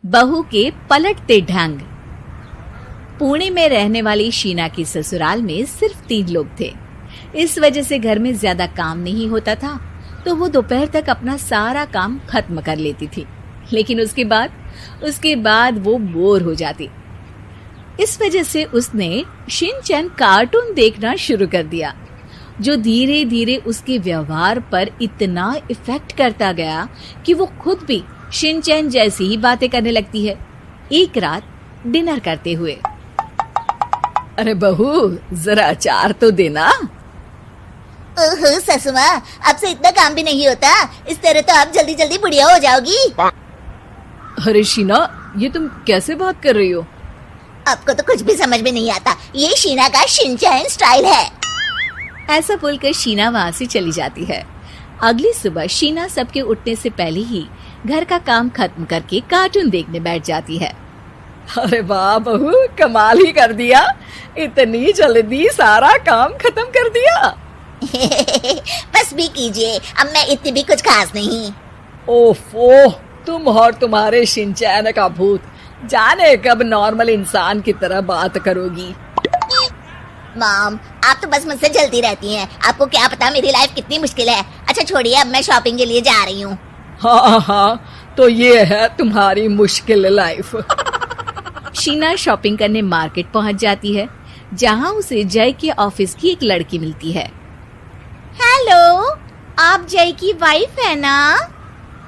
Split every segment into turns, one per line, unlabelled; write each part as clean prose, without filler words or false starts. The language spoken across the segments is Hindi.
बहू के पलटते ढंग। पुणे में रहने वाली शीना की ससुराल में सिर्फ 3 लोग थे। इस वजह से घर में ज्यादा काम नहीं होता था, तो वो दोपहर तक अपना सारा काम खत्म कर लेती थी। लेकिन उसके बाद वो बोर हो जाती। इस वजह से उसने शिनचैन कार्टून देखना शुरू कर दिया, जो धीरे धीरे उसके व्यवहार पर इतना इफेक्ट करता गया कि वो खुद भी शिनचैन जैसी ही बातें करने लगती है। एक रात डिनर करते हुए, अरे बहू, जरा अचार तो देना।
ओहो ससुमा, आपसे इतना काम भी नहीं होता। इस तरह तो आप जल्दी जल्दी बुढ़िया हो जाओगी।
अरे शीना, ये तुम कैसे बात कर रही हो?
आपको तो कुछ भी समझ में नहीं आता। ये शीना का शिनचैन स्टाइल है।
ऐसा बोलकर शीना वहाँ से चली जाती है। अगली सुबह शीना सबके उठने से पहले ही घर का काम खत्म करके कार्टून देखने बैठ जाती है। अरे वाह बहू, कमाल ही कर दिया। इतनी जल्दी सारा काम खत्म कर दिया।
बस भी कीजिए, अब मैं इतनी भी कुछ खास नहीं।
ओफो, तुम और तुम्हारे शिनचैन का भूत, जाने कब नॉर्मल इंसान की तरह बात करोगी।
मॉम, आप तो बस मुझसे जल्दी रहती हैं। आपको क्या पता मेरी लाइफ कितनी मुश्किल है। अच्छा छोड़िए, अब मैं शॉपिंग के लिए जा रही हूँ।
हाँ, तो ये है तुम्हारी मुश्किल लाइफ। शीना शॉपिंग करने मार्केट पहुँच जाती है, जहाँ उसे जय के ऑफिस की एक लड़की मिलती है।
हेलो, आप जय की वाइफ है ना?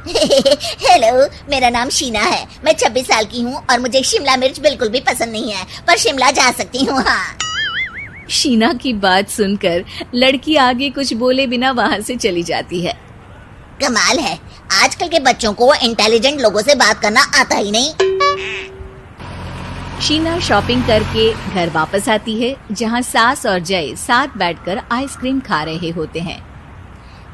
हेलो, मेरा नाम शीना है। मैं 26 साल की हूँ और मुझे शिमला मिर्च बिल्कुल भी पसंद नहीं है, पर शिमला जा सकती हूँ। हाँ।
शीना की बात सुनकर लड़की आगे कुछ बोले बिना वहाँ से चली जाती है।
कमाल है, आजकल के बच्चों को इंटेलिजेंट लोगों से बात करना आता ही नहीं।
शीना शॉपिंग करके घर वापस आती है, जहाँ सास और जय साथ बैठकर आइसक्रीम खा रहे होते हैं।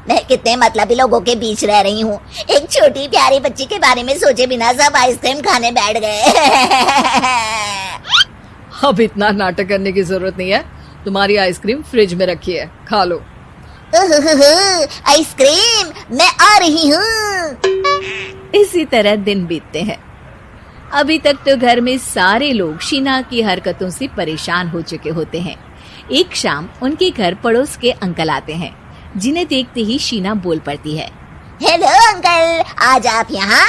मैं कितने मतलबी लोगों के बीच रह रही हूँ। एक छोटी प्यारी बच्ची के बारे में सोचे बिना सब आइसक्रीम खाने बैठ गए।
अब इतना नाटक करने की जरूरत नहीं है। तुम्हारी आइसक्रीम फ्रिज में रखी है, खा लो।
आइसक्रीम, मैं आ रही हूँ।
इसी तरह दिन बीतते हैं। अभी तक तो घर में सारे लोग शीना की हरकतों से परेशान हो चुके होते हैं। एक शाम उनके घर पड़ोस के अंकल आते हैं, जिन्हें देखते ही शीना बोल पड़ती है।
हेलो अंकल, आज आप यहाँ?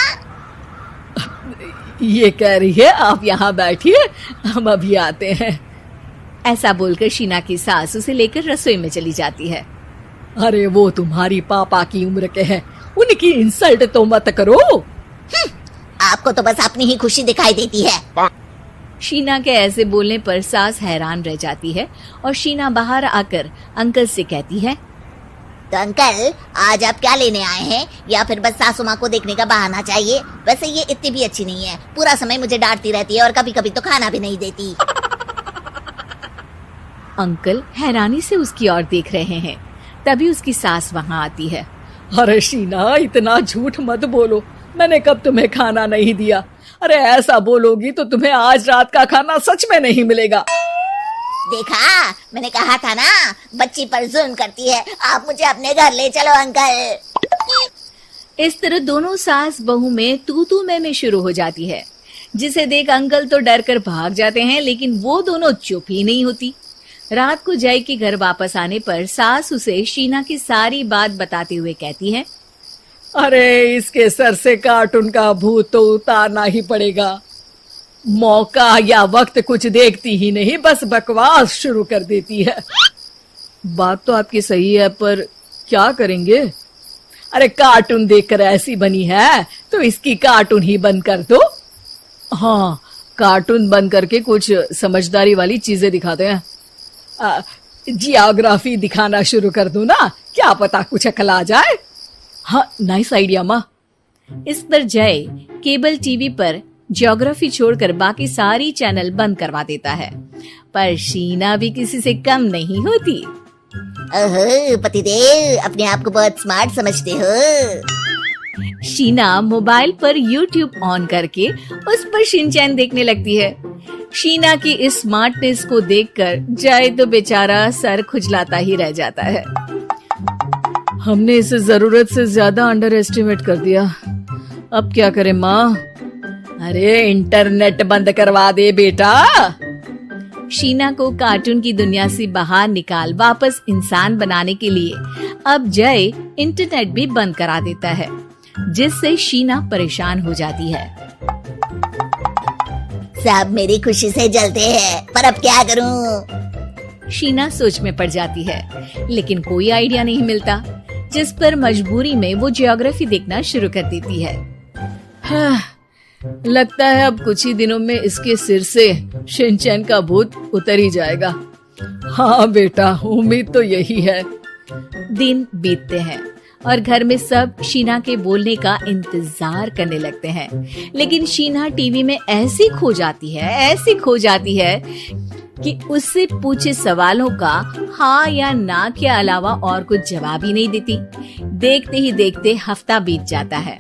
ये कह रही है आप यहाँ बैठिए, हम अभी आते हैं। ऐसा बोलकर शीना की सास उसे लेकर रसोई में चली जाती है। अरे वो तुम्हारी पापा की उम्र के हैं, उनकी इंसल्ट तो मत करो।
आपको तो बस अपनी ही खुशी दिखाई देती है।
शीना के ऐसे बोलने पर सास हैरान रह जाती है और शीना बाहर आकर अंकल से कहती है,
तो अंकल, आज आप क्या लेने आए हैं? या फिर बस सासू माँ को देखने का बहाना चाहिए? वैसे ये इतनी भी अच्छी नहीं है, पूरा समय मुझे डांटती रहती है और कभी कभी तो खाना भी नहीं देती।
अंकल हैरानी से उसकी ओर देख रहे हैं। तभी उसकी सास वहाँ आती है। अरे शीना, इतना झूठ मत बोलो, मैंने कब तुम्हें खाना नहीं दिया? अरे ऐसा बोलोगी तो तुम्हें आज रात का खाना सच में नहीं मिलेगा।
देखा, मैंने कहा था ना, बच्ची पर जुल्म करती है। आप मुझे अपने घर ले चलो अंकल।
इस तरह दोनों सास बहू में तू मैं शुरू हो जाती है, जिसे देख अंकल तो डर कर भाग जाते हैं, लेकिन वो दोनों चुप ही नहीं होती। रात को जय के घर वापस आने पर सास उसे शीना की सारी बात बताते हुए कहती है, अरे इसके सर से कार्टून का भूत तो उतारना ही पड़ेगा। मौका या वक्त कुछ देखती ही नहीं, बस बकवास शुरू कर देती है। बात तो आपकी सही है, पर क्या करेंगे? अरे कार्टून देखकर ऐसी बनी है तो इसकी कार्टून ही बंद कर दो। हाँ, कार्टून बंद करके कुछ समझदारी वाली चीजें दिखाते हैं। जियोग्राफी दिखाना शुरू कर दो ना, क्या पता कुछ अकल आ जाए। हाँ, नाइस आइडिया माँ। इस पर जय केबल टीवी पर ज्योग्राफी छोड़कर बाकी सारी चैनल बंद करवा देता है, पर शीना भी किसी से कम नहीं होती।
ओहो पतिदेव, अपने आप को बहुत स्मार्ट समझते हो।
शीना मोबाइल पर YouTube ऑन करके उस पर शिनचैन देखने लगती है। शीना की इस स्मार्टनेस को देखकर जय तो बेचारा सर खुजलाता ही रह जाता है। हमने इसे जरूरत से ज्यादा अंडर एस्टिमेट कर दिया, अब क्या करें माँ? अरे इंटरनेट बंद करवा दे बेटा। शीना को कार्टून की दुनिया से बाहर निकाल वापस इंसान बनाने के लिए अब जय इंटरनेट भी बंद करा देता है, जिससे शीना परेशान हो जाती है।
सब मेरी खुशी से जलते हैं, पर अब क्या करूं?
शीना सोच में पड़ जाती है, लेकिन कोई आइडिया नहीं मिलता, जिस पर मजबूरी में वो ज्योग्राफी देखना शुरू कर देती है। लगता है अब कुछ ही दिनों में इसके सिर से शिनचैन का भूत उतर ही जाएगा। हाँ बेटा, उम्मीद तो यही है। दिन बीतते हैं और घर में सब शीना के बोलने का इंतजार करने लगते हैं, लेकिन शीना टीवी में ऐसी खो जाती है कि उससे पूछे सवालों का हाँ या ना के अलावा और कुछ जवाब ही नहीं देती। देखते ही देखते हफ्ता बीत जाता है,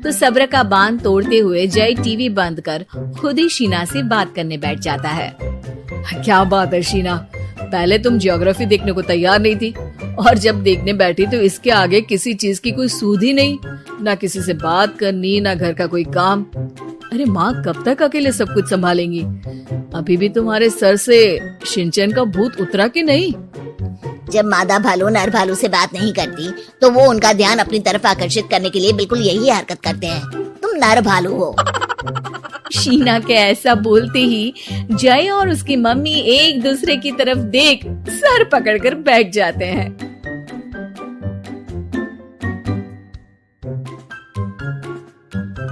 तो सब्र का बांध तोड़ते हुए जय टीवी बंद कर खुद ही शीना से बात करने बैठ जाता है। क्या बात है शीना, पहले तुम ज्योग्राफी देखने को तैयार नहीं थी, और जब देखने बैठी तो इसके आगे किसी चीज की कोई सूध ही नहीं, ना किसी से बात करनी, ना घर का कोई काम। अरे माँ कब तक अकेले सब कुछ संभालेंगी? अभी भी तुम्हारे सर से शिनचैन का भूत उतरा कि नहीं?
जब मादा भालू नर भालू से बात नहीं करती, तो वो उनका ध्यान अपनी तरफ आकर्षित करने के लिए बिल्कुल यही हरकत करते हैं। तुम नर भालू हो।
शीना के ऐसा बोलते ही जय और उसकी मम्मी एक दूसरे की तरफ देख सर पकड़कर बैठ जाते हैं।